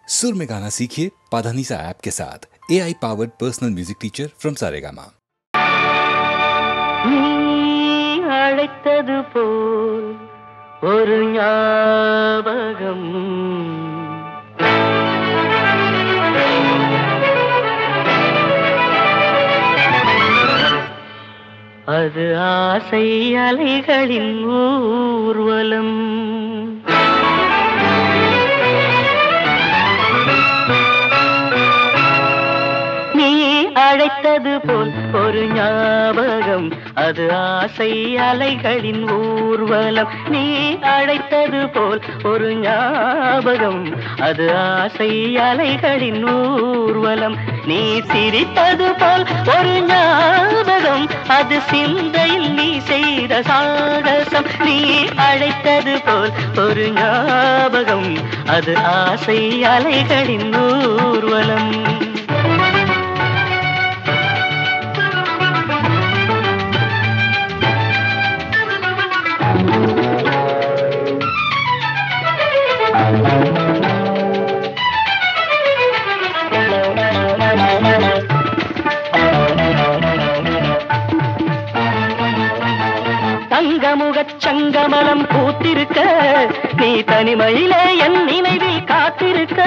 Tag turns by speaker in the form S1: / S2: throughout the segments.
S1: सुर में गाना सीखिए पाधानीसा ऐप के साथ। AI powered personal music teacher from Saregama.
S2: அழைத்தது போல் ஒரு ஞாபகம் அது ஆசை அலைகளின் ஊர்வலம். நீ அழைத்தது போல் ஒரு ஞாபகம், அது ஆசை அலைகளின் ஊர்வலம். நீ அழைத்தது போல் ஒரு ஞாபகம், அது ஆசை அலைகளின் ஊர்வலம். நீ சிரித்தது போல் ஒரு ஞாபகம், அது சிந்தையில் நீ செய்த சாகசம். நீ அழைத்தது போல் ஒரு ஞாபகம், அது ஆசை அலைகளின் ஊர்வலம். தங்கமுகச் சங்கமலம் பூத்திருக்க, நீ தனிமையிலே என் நினைவில் காத்திருக்க.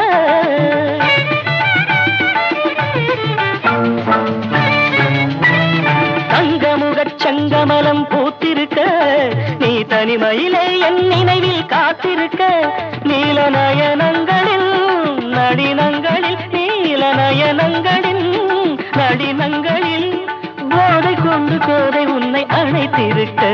S2: தங்கமுகச் சங்கமலம் பூத்திருக்க, நீ தனிமையிலே என் நினைவில் காத்திருக்க. நீல நயனங்களில் நடினங்களில், நீல நயனங்களில் நடினங்களில் போதை கொண்டு கோதை உன்னை அழைத்திருக்க,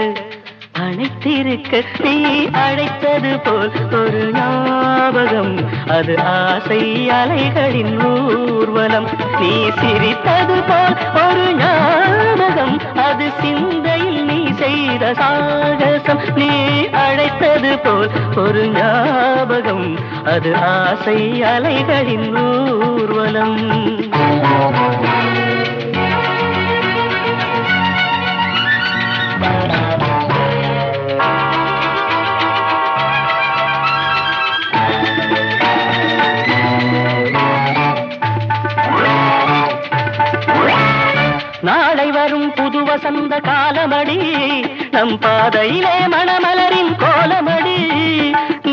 S2: அழைத்திருக்க. நீ அழைத்தது போல் ஒரு ஞாபகம், அது ஆசை அலைகளின் ஊர்வலம். நீ சிரித்தது போல் ஒரு ஞாபகம், அது சிந்தையில் நீ செய்த சாகசம். நீ அழைத்தது போல் ஒரு ஞாபகம், அது ஆசை அலைகளின் ஊர்வலம். நாளை வரும் புது வசந்த காலமடி, நம் பாதையிலே மணமலரின் கோலமடி.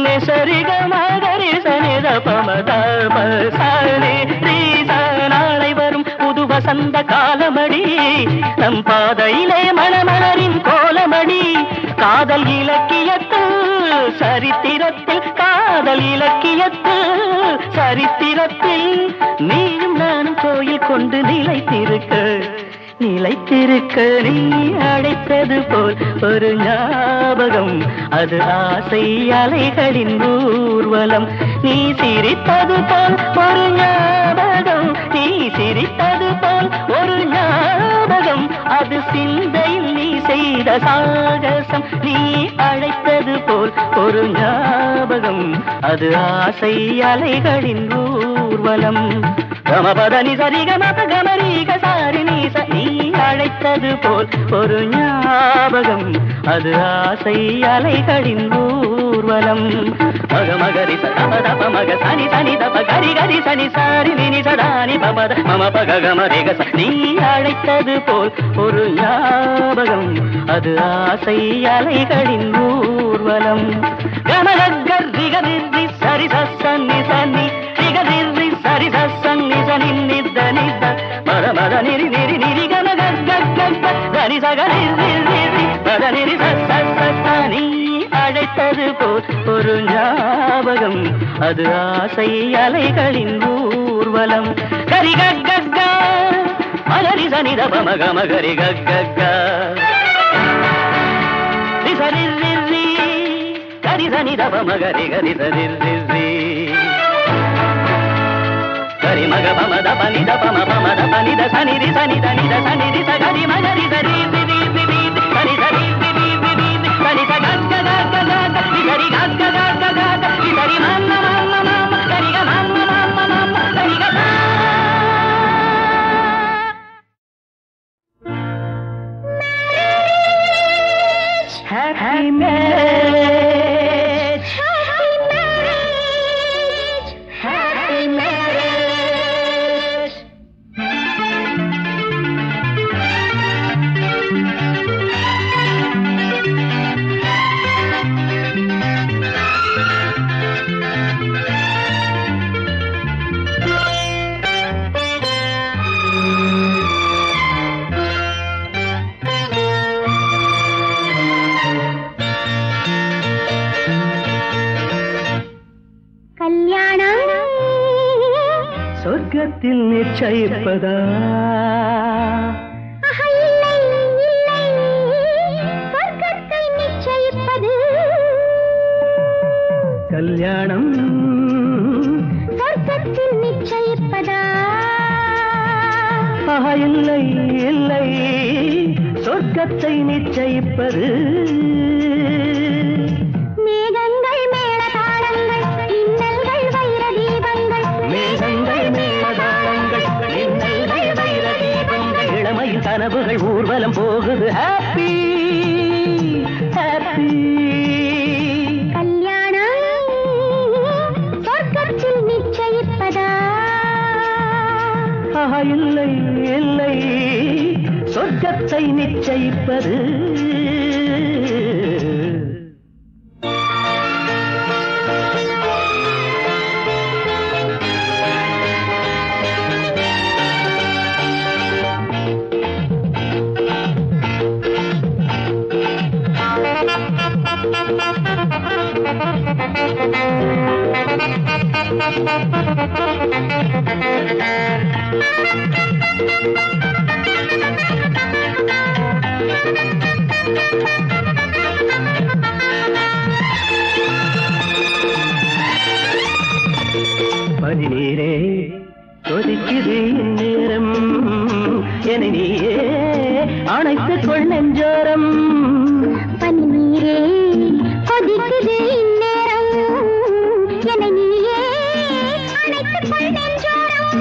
S2: நெசரிக மகரி சனித பமதபசனி ரீச. நாளை வரும் புது வசந்த காலமடி, நம் பாதையிலே மணமலரின் கோலமடி. காதல் இலக்கியத்தில் சரித்திரத்தில், காதல் இலக்கியத்தில் சரித்திரத்தில் நீயும் நானும் கோயில் கொண்டு நிலைத்திருக்க, நிலைத்திருக்க. நீ அழைத்தது போல் ஒரு ஞாபகம், அது ஆசை அலைகளின் ஊர்வலம். நீ சிரித்தது போல் ஒரு ஞாபகம், நீ சிரித்தது போல் ஒரு ஞாபகம், அது சிந்தையில் நீ செய்த சாகசம். நீ அழைத்தது போல் ஒரு ஞாபகம், அது ஆசை அலைகளின் ஊர்வலம். கமபதனி சரிகமப கமரீக சாரி நீச. நீ அழைத்தது போல் ஒரு ஞாபகம், அது ஆசை அலைகளின் ஊர்வலம். மக மகரி சதபதப மக சனி சனி தப கரி கரி சனி சாரி நினி சடானி பபத மம பக கமரேக. நீ அழைத்தது போல் ஒரு ஞாபகம், அது ஆசை அலைகளின் ஊர்வலம். கமகர் ரிகரி சரி சன்னி சன்னி ரிகரி சரி சன்னி சனி நித நித மத மத நிரி நிரி நிரி கமகர் கரி சகரி நிரி மத நிரி சனி. அழைத்தது போல் ஒரு ஞாபகம், அது ஆசை அலைகளின் ஊர்வலம். கரி கக்க மலரி சனித பமக மகரி கக்க சரி கரி சனித பமகரி கரி சரி கரி மக பமத பனித பம பமத பனித சனிரி சனித நித சனிரி சகரி மகரி சரி சரி சரி சரி சரி சகக்க கக்க கக்க சரி கக்க கக்க கக்க சரி மம்ம மம்ம மம்ம சரி க மம்ம மம்ம மம்ம சரி க. Happy marriage, happy marriage, happy சொர்க்கத்தில் நிச்சயிப்பதா?
S3: சொர்க்கத்தை நிச்சயிப்பது
S2: கல்யாணம்
S3: சொர்க்கத்தில் நிச்சயிப்பதா?
S2: இல்லை இல்லை சொர்க்கத்தை நிச்சயிப்பது.
S3: மேகங்கள் மேளதாளங்கள் இன்னல்கள் வைர தீபங்கள்.
S2: மேகங்கள் மேளதாளங்கள் இன்னல்கள் வைர தீபங்கள். இளமையில் கனவுகள் ஊர்வலம் போகுது. Happy happy.
S3: கல்யாணம் சொர்க்கத்தில் நிச்சயிப்பதா?
S2: இல்லை இல்லை சொர்க்கத்தை நிச்சயிப்பது. பனிநீரே கொதிக்குது நேரம், என நீயே அணைத்துக் கொள் நெஞ்சோரம்.
S3: பனிநீரே கொதிக்குது இந்நேரம், என நீயே அணைத்துக் கொள் நெஞ்சோரம்.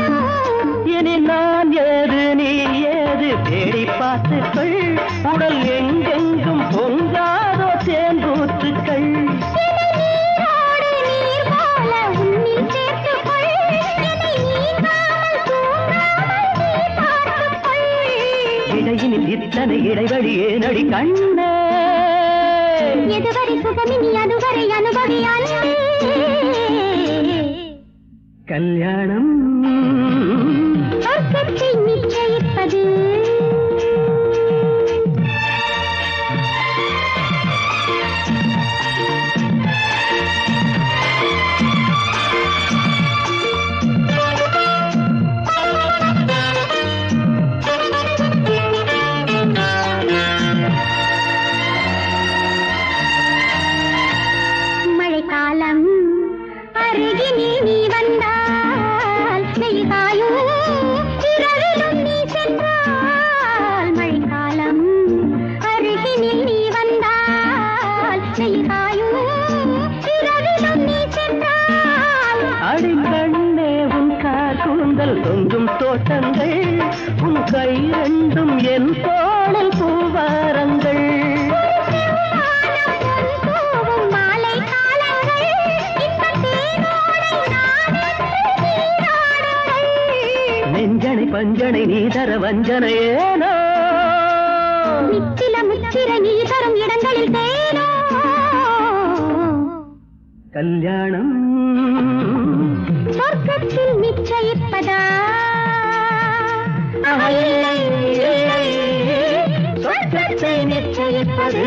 S2: இனி நான் ஏது நீ ஏது தேடி பார்த்துக்கள். உடல் எங்கெங்கும் பொங்காதோ தேன்பூத்துக்கள். இடையினில் இத்தனை இடைவெளி ஏனடி கண்ணே?
S3: எதுவரை சுகமினி அதுவரை அனுபவியான்.
S2: கல்யாணம்
S3: சொர்க்கத்தை நிச்சயிப்பது. மழைக்காலம் அருகினில் நீ வந்தால் நெய்காயும் இரவிலும் நீ சென்றால். மழைக்காலம் அருகினில் நீ வந்தால் நெய்காயும் இரவிலும் நீ சென்றால்.
S2: அடிக்கண்ணே உன் கூந்தல் தொங்கும் தோட்டங்கள், உன் கை ரெண்டும் என் தோளில் பூவாரங்கள். நெஞ்சனை பஞ்சனை நீ தர வஞ்சனை ஏனோ?
S3: நித்தில முத்திர நீ தரும் இடங்களில் தேனோ?
S2: கல்யாணம்
S3: சொர்க்கத்தில் நிச்சயிப்பதா?
S2: இல்லை இல்லை சொர்க்கத்தை நிச்சயிப்பது.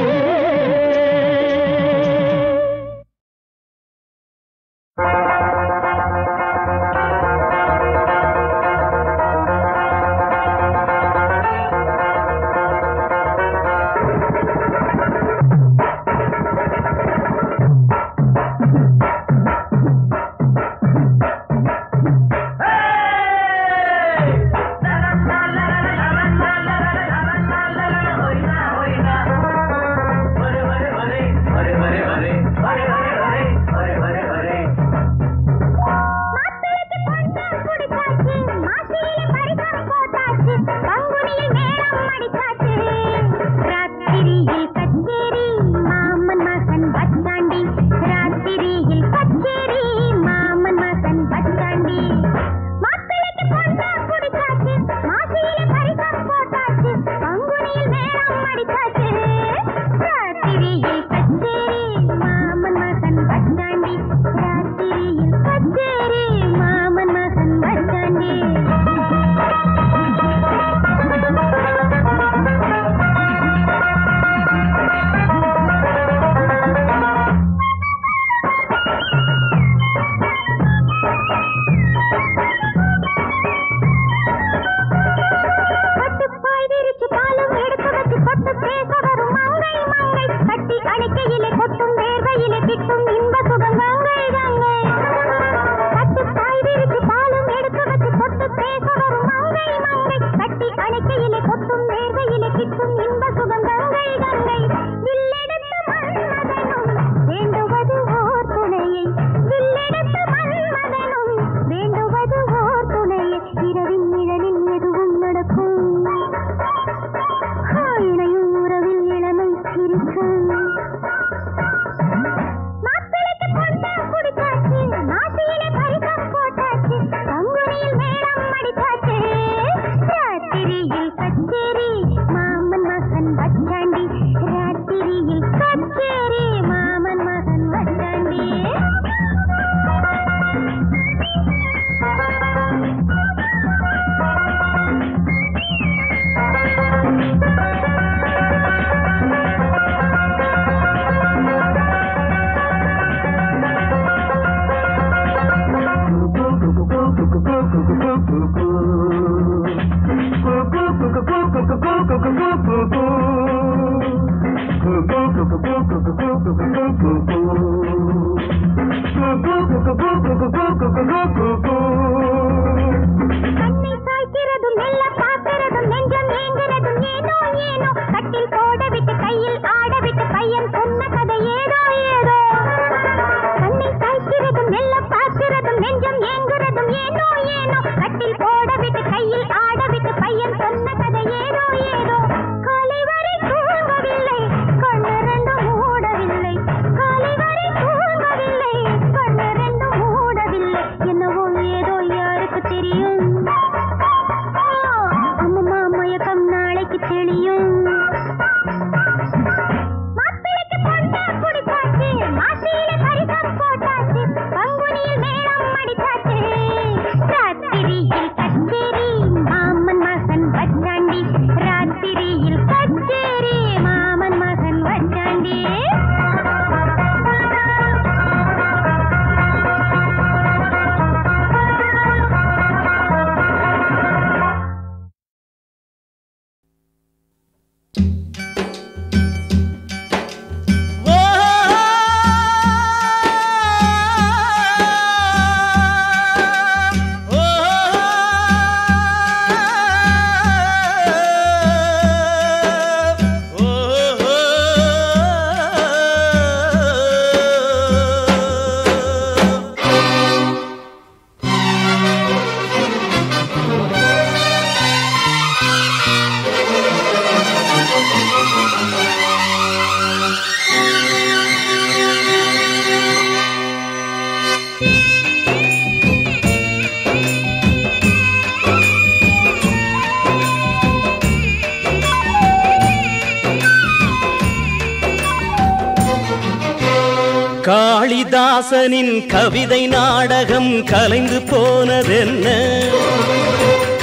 S4: காளிதாசனின் கவிதை நாடகம் கலைந்து போனதென்ன?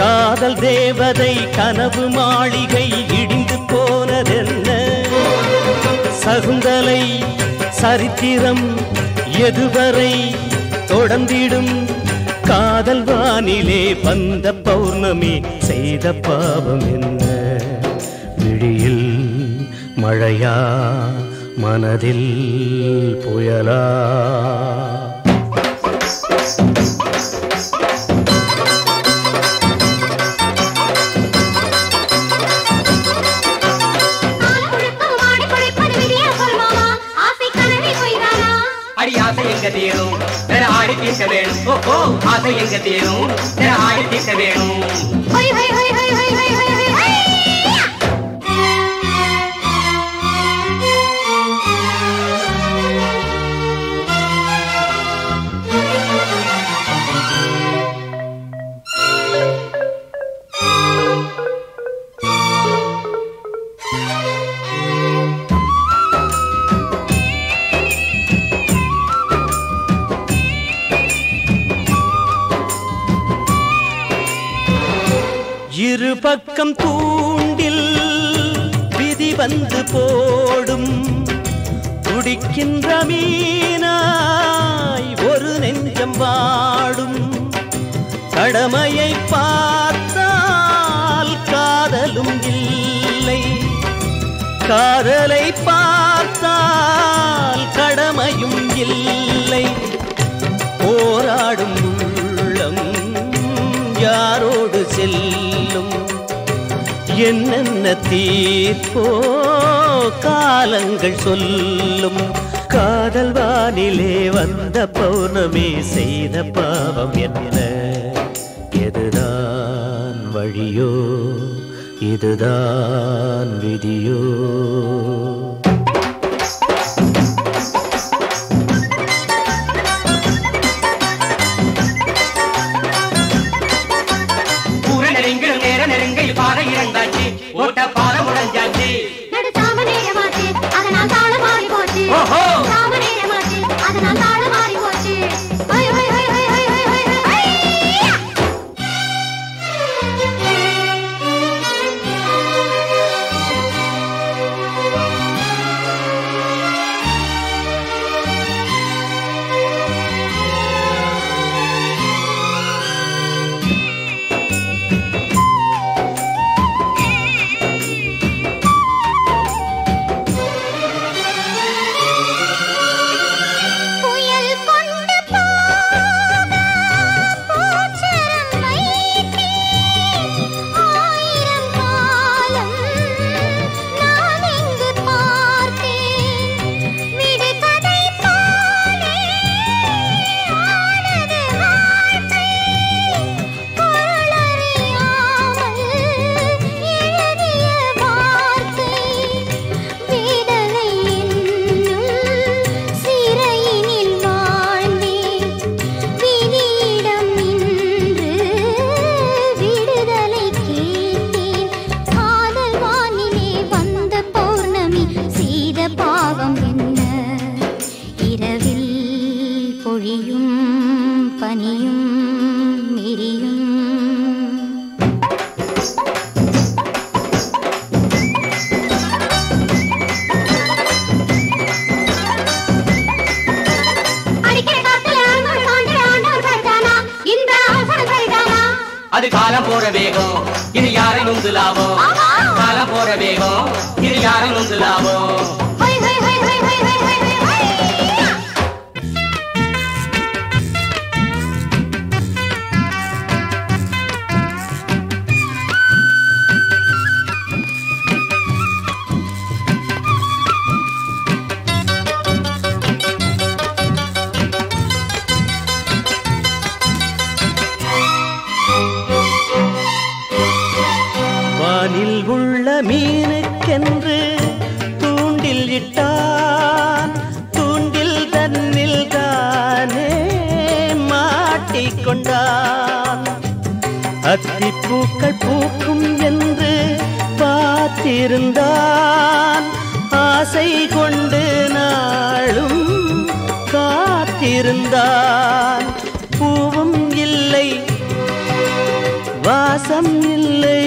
S4: காதல் தேவதை கனவு மாளிகை இடிந்து போனதென்ன? சகுந்தலை சரித்திரம் எதுவரை தொடர்ந்திடும்? காதல் வானிலே வந்த பௌர்ணமி செய்த பாவம் என்ன? விழியில் மழையா மனதில் புயலா?
S2: அடி ஆசை எங்க தீரும் வேற ஆடி தீர்க்க வேணும். ஓ ஆசை எங்க தீரும் வேற ஆடி தீர்க்க வேணும்.
S4: இரு பக்கம் தூண்டில் விதி வந்து போடும். துடிக்கின்ற மீனாய் ஒரு நெஞ்சம் வாடும். கடமையை பார்த்தால் காதலும் இல்லை, காதலை பார்த்தால் கடமையும் இல்லை. போராடும் உள்ளம் யாரோடு செல்லும்? என்னென்ன தீர்ப்போ காலங்கள் சொல்லும். காதல் வானிலே வந்த பௌர்ணமி செய்த பாவம் என்ன? எதுதான் வழியோ இதுதான் விதியோ? பாறை இரண்டாச்சு, ஓட்ட பாலம் உடைஞ்சாச்சு. அதனால் தாழ மாறி போச்சு. அதனால் தாழ மாறி போச்சு. அது காலம் போற வேகம், இது யாரை நொந்து லாபம்? காலம் போற வேகம், இது யாரை நொந்து லாபம்?
S2: வானில் உள்ள மீனுக்கென்று தூண்டில் இட்டான், தூண்டில் தன்னில் தானே மாட்டிக்கொண்டான். அத்திப்பூக்கள் பூக்கும் என்று பார்த்திருந்தான், ஆசை கொண்டு நாளும் காத்திருந்தான். பூவும் இல்லை வாசம் இல்லை,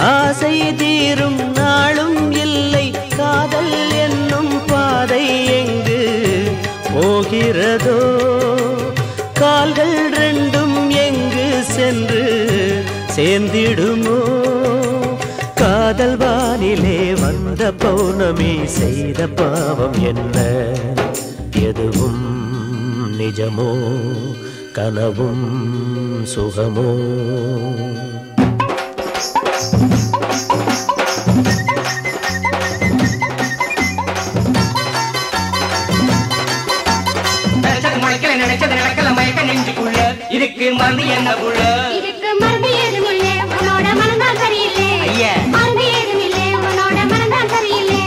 S2: ஆசை தீரும் நாளும் இல்லை. காதல் என்னும் பாதை எங்கு போகிறதோ, கால்கள் ரெண்டும் எங்கு சென்று சேர்ந்திடுமோ? காதல் வானிலே வந்த பௌர்ணமி செய்த பாவம் என்ன? எதுவும் நிஜமோ கனவும் சுகமோ?
S4: நினைச்சது நடக்கல மயக்க நெஞ்சுக்குள்ள, இதுக்கு மருந்து என்ன புள்ள?
S3: இதுக்கு மருந்து ஏதும் இல்லை, உன்னோட மனம்தான் சரியில்லை. மருந்து ஏதும் இல்லை, உன்னோட மனம்தான் சரியில்லை.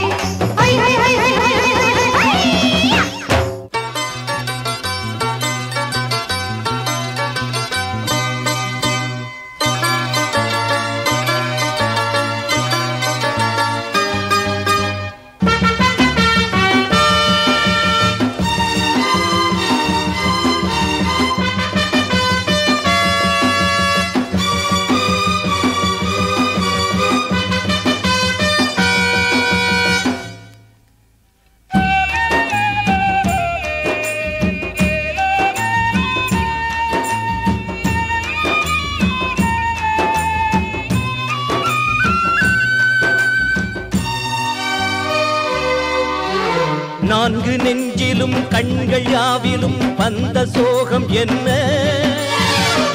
S2: நான்கு நெஞ்சிலும் கண்கள் யாவிலும் வந்த சோகம் என்ன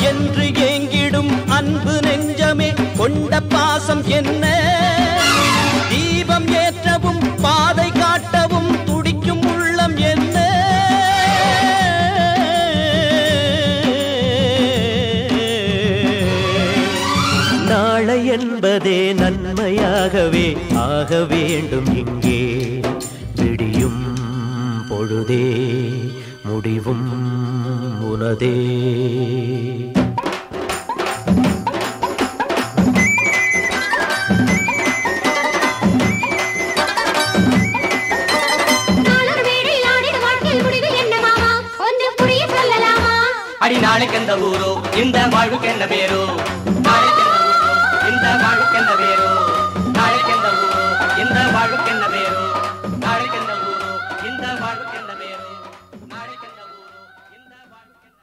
S2: என்று ஏங்கிடும் அன்பு நெஞ்சமே கொண்ட பாசம் என்ன? தீபம் ஏற்றவும் பாதை காட்டவும் துடிக்கும் உள்ளம் என்ன? நாளை என்பதே நன்மையாகவே ஆக வேண்டும். இங்கே விடியும் பொழுதே முடிவும் உனதே.
S4: அடி நாளைக்கு எந்த ஊரோ இந்த வாழ்வுக்கு என்ன பேரோ? நாளைக்கு எந்த ஊரோ இந்த வாழ்வுக்கு என்ன பேரோ? நாளைக்கு எந்த ஊரோ இந்த வாழ்வுக்கு என்ன பேரோ? நாளைக்கு எந்த ஊரோ இந்த வாழ்வுக்கு என்ன பேரோ? நாளைக்கு எந்த ஊரோ இந்த வாழ்வுக்கு என்ன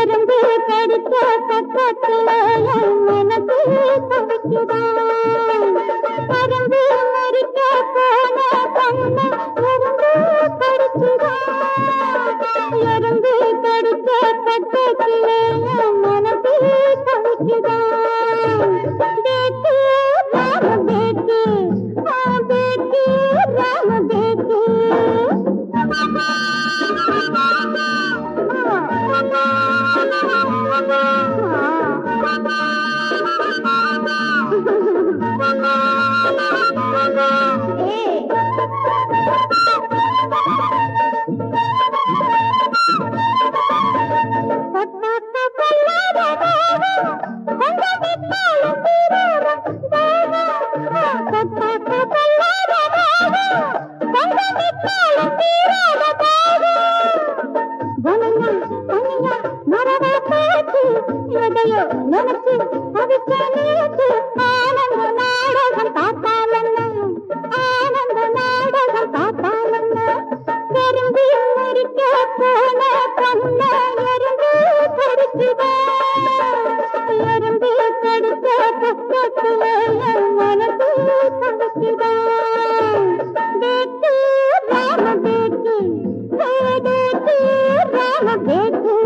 S3: எறும்பு கடித்த பக்கத்துல மனசு தவிக்குதான். பறந்து மறிக்க போன பொண்ணு எறும்பு கடிச்சுதான். எறும்பு கடித்த பக்கத்துல மனசு தவிக்குதான். பேக்கு ராம பேக்கு, பேக்கு ராம பேக்கு. எதையோ நினைச்சு தவிச்ச நேற்று ஆனந்த நாடகம் பார்த்தாலன்னா ஆனந்த நாடகம் பார்த்தாலன்னா எறும்பு மறிக்க போன பொண்ண எறும்பு கடிச்சுதா எறும்பு கடிச்ச பக்கத்துல என் மனசு தவிச்சுதா பேட்டு ராம பேட்டு பேட்டு ராம பேட்டு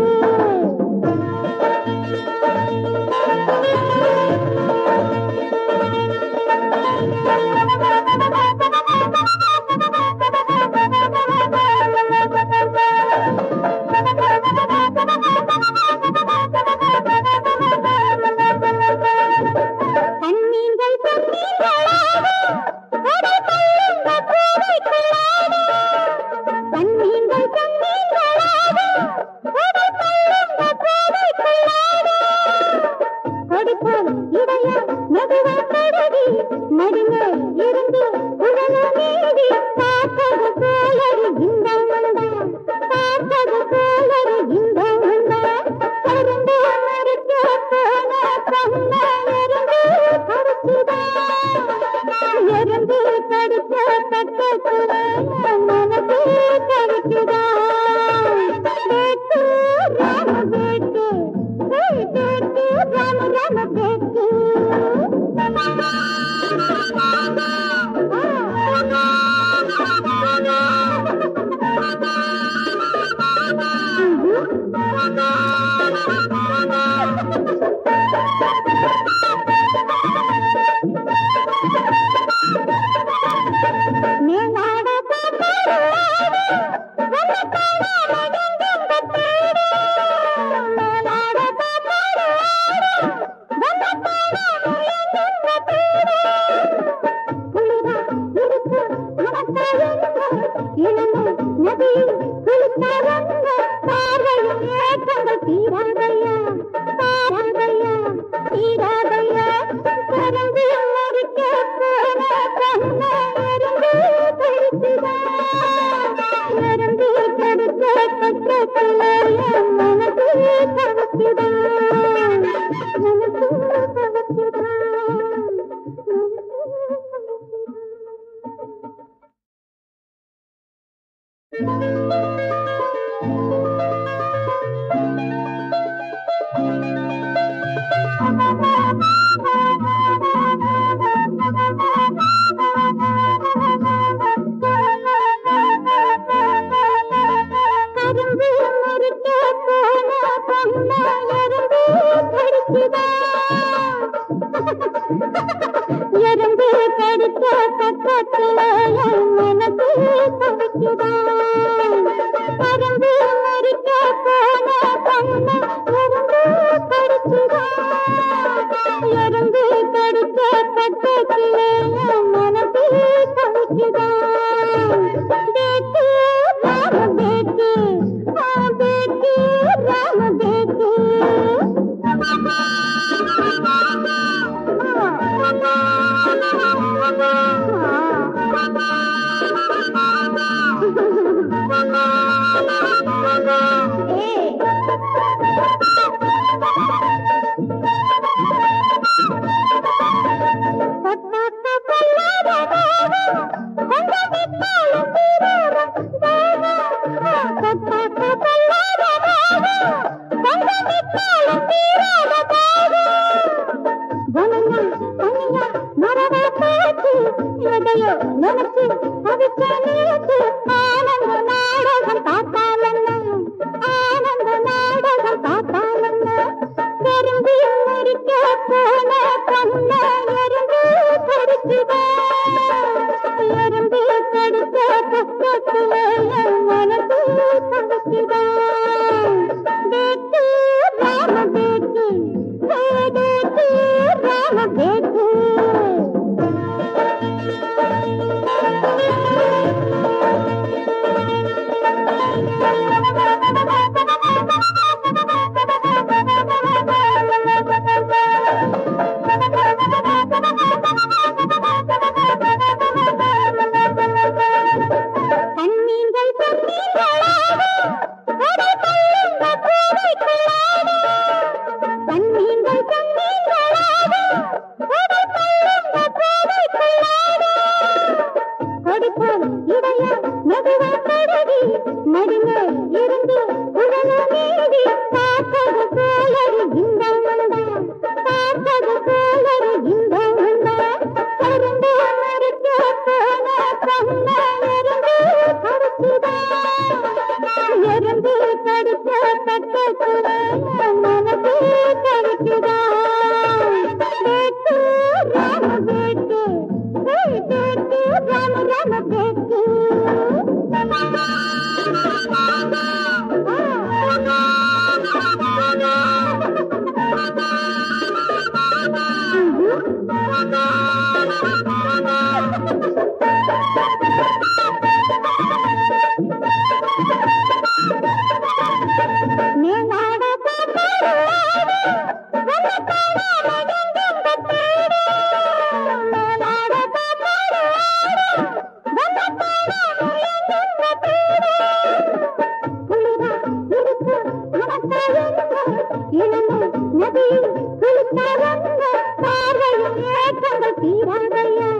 S3: பார்வையும் குளித்தவங்க பார்வையும் ஏற்றங்கள் தீராதையா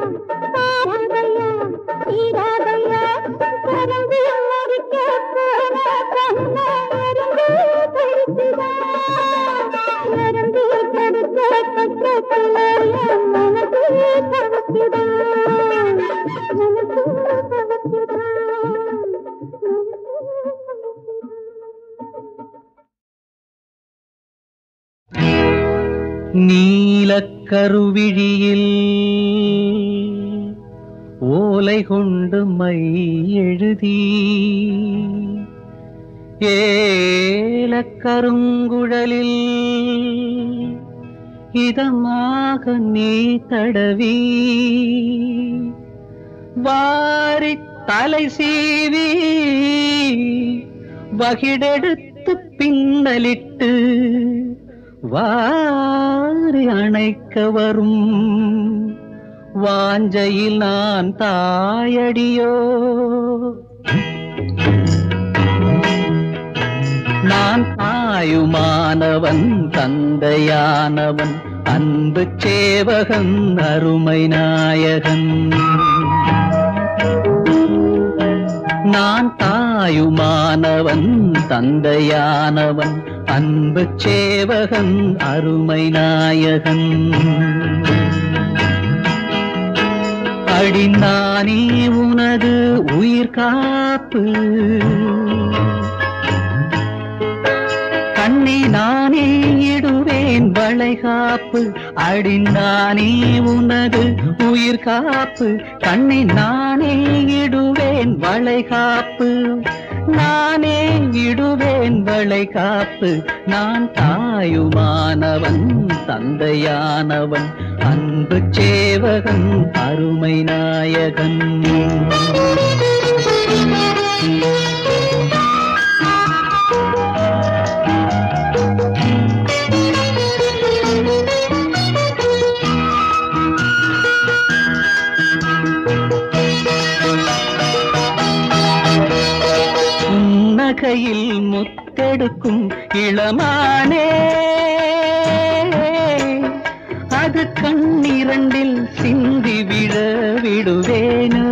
S3: தாராதையா தீராதையா பறந்து மறிக்க போன கண்ண எறும்பு கடிச்சுதான் எறும்பு கடிச்ச பக்கத்துல என் மனசு தவக்குதான் மனசு தவக்குதான்.
S5: நீலக்கருவிழியில் ஓலை கொண்டு மை எழுதி ஏலக்கருங்குழலில் இதமாக நீ தடவி வாரி தலை சீவி வகிடெடுத்து பின்னலிட்டு வாரி அணைக்க வரும் வாஞ்சையில் நான் தாயடியோ. நான் தாயுமானவன் தந்தையானவன் அன்பு சேவகன் அருமை நாயகன். நான் தாயுமானவன் தந்தையானவன் அன்பு சேவகன் அருமை நாயகன். அடிந்தானே உனது உயிர் காப்பு கண்ணே நானே இடுவேன் வளைகாப்பு. அடிந்தானே உனது உயிர் காப்பு கண்ணே நானே இடுவேன் வளைகாப்பு. நானே இடுவேன் வளைகாப்பு. நான் தாயுமானவன் தந்தையானவன் அன்பு சேவகன் அருமை நாயகன். கையில் முத்தெடுக்கும் இளமானே அது கண்ணிரண்டில் சிந்தி விழ விடுவேனோ.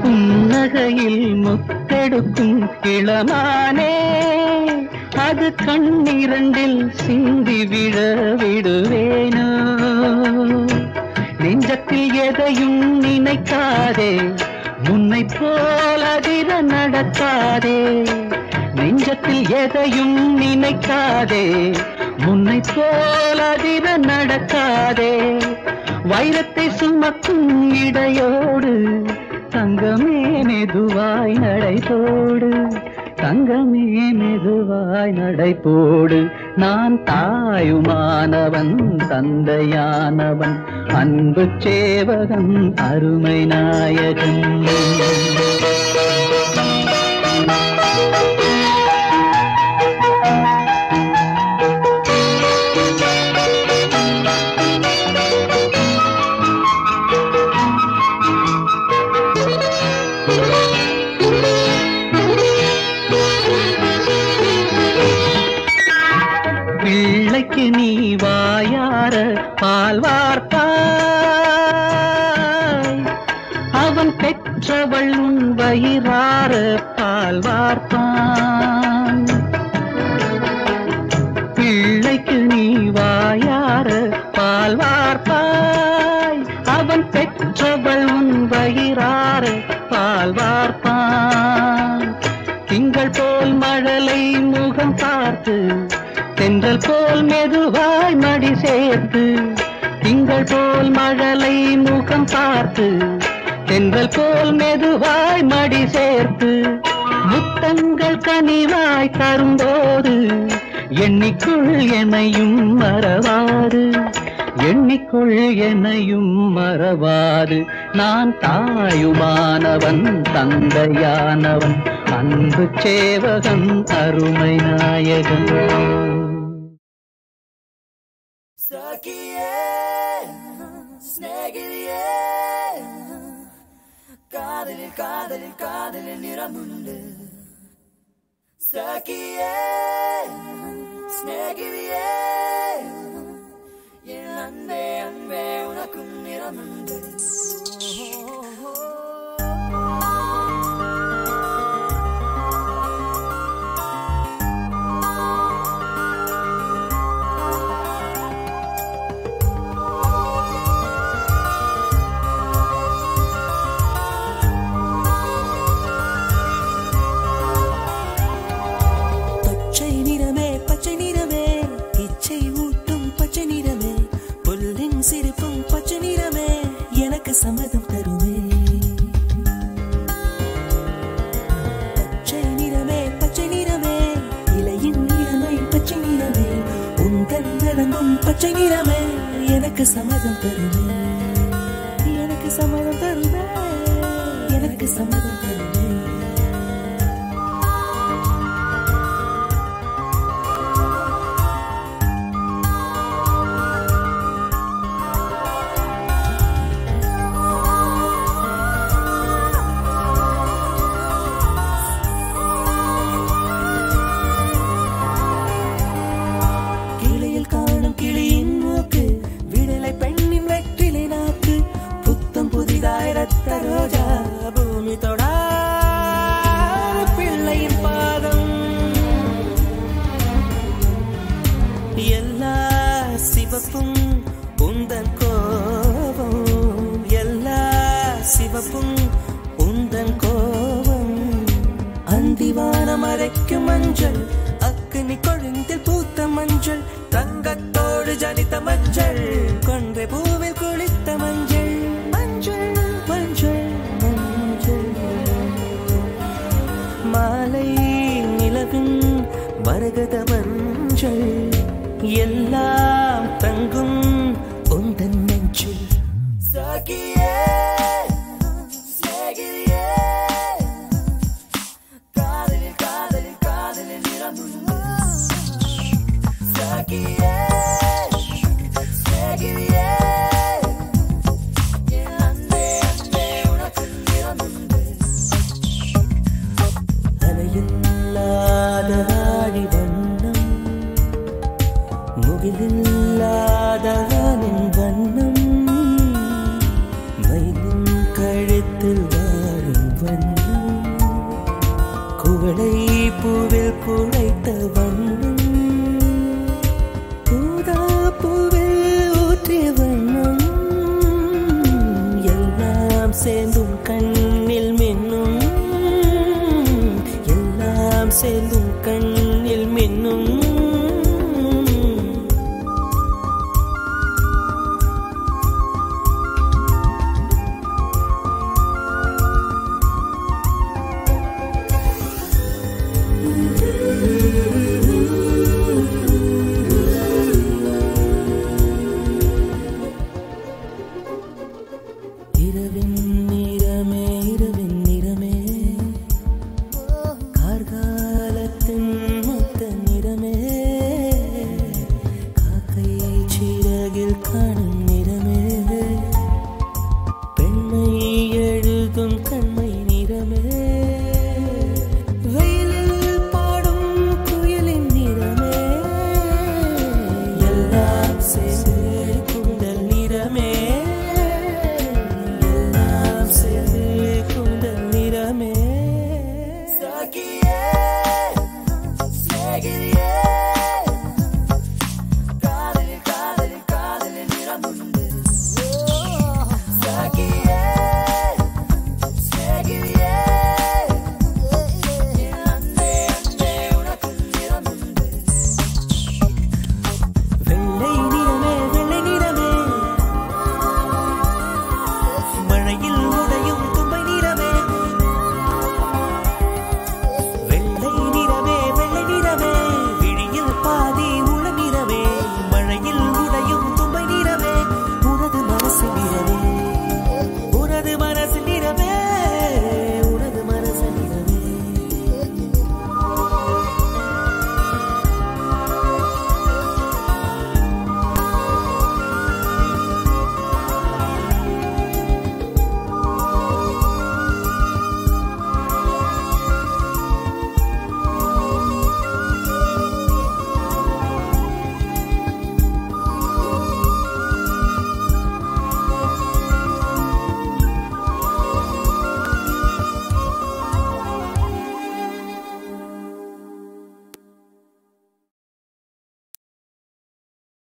S5: புன்னகையில் முத்தெடுக்கும் இளமானே அது கண்ணிரண்டில் சிந்தி விழ விடுவேனோ. நெஞ்சத்தில் எதையும் நினைக்காதே உன்னை போல் அதிர நடக்காதே. நெஞ்சத்தில் எதையும் நினைக்காதே உன்னை போல் அதிர நடக்காதே. வைரத்தை சுமக்கும் இடையோடு தங்கமே மெதுவாய் நடைபோடு. தங்கமே மெதுவாய் நடைபோடு. நான் தாயுமானவன் தந்தையானவன் அன்பு சேவகன் அருமை நாயகன். பிள்ளைக்கு நீ வாயார பால் வார்ப்பாய் அவன் பெற்றவள் உன் வயிறார பால் வார்ப்பான். பிள்ளைக்கு நீ வாயார பால் வார்ப்பாய் அவன் பெற்றவள் உன் வயிறார பால் வார்ப்பான். திங்கள் போல் மழலை முகம் பார்த்து தென்றல் போல் மெதுவாய் மடி சேர்த்து. திங்கள் போல் மழலை முகம் பார்த்து தென்றல் போல் மெதுவாய் மடி சேர்த்து. முத்தங்கள் கனிவாய் தரும்போது எண்ணிக்குள் என்னையும் மறவாது. எண்ணிக்குள் என்னையும் மறவாது. நான் தாயுமானவன் தந்தையானவன் அன்பு சேவகன் அருமை நாயகன்.
S6: Sakiye, snegiliye, kadalil kadalil kadalil niramundu. Sakiye, Snagiye, Yelande anbe unakun niramande.
S7: சிரிப்பும் பச்சை நிறமே எனக்கு சம்மதம் தருமே பச்சை நிறமே இலையின் நிறமை பச்சை நிறமே உந்தன் நடந்தும் பச்சை நிறமே எனக்கு சம்மதம் தருமே எனக்கு சம்மதம் தருமே எனக்கு சம்மதம் தருமே ரோஜா பூமி தொடா பிள்ளையின் பாதம் எல்லா சிவப்பும் உந்தன் கோபம் எல்லா சிவப்பும் உந்தன் கோபம் அந்திவானம் அரைக்கும் மஞ்சள் அக்கினி கொழுந்தில் பூத்த மஞ்சள் தங்கத்தோடு ஜனித்த மஞ்சள் கொன்றை பூவில் குளித்த மஞ்சள் மஞ்சள் மஞ்சள் மஞ்சள் மாலை நிலவின் மரகத மஞ்சள் எல்லாம் தங்கும் உந்தன் நெஞ்சில்
S6: Sakiye, Snagiye, காதலில் நிறமுண்டு. Sakiye, Snagiye,
S7: அலையில்லாத வாடி வண்ணம் முகிலில்லாத வானின் வண்ணம் மயிலின் கழுத்தில் வாழும் வண்ணம் குவளை பூவில் குழைத்த வண்ணம் பூதா பூவில் ஊற்றிய வண்ணம் எல்லாம் சேர்ந்தும் கண்ணில் மின்னும் எல்லாம் சேர்ந்தும் கண்ணில் மின்னும் இரவின் நிறமே கார்காலத்தின் மொத்த நிறமே காக்கை சிறகில் காண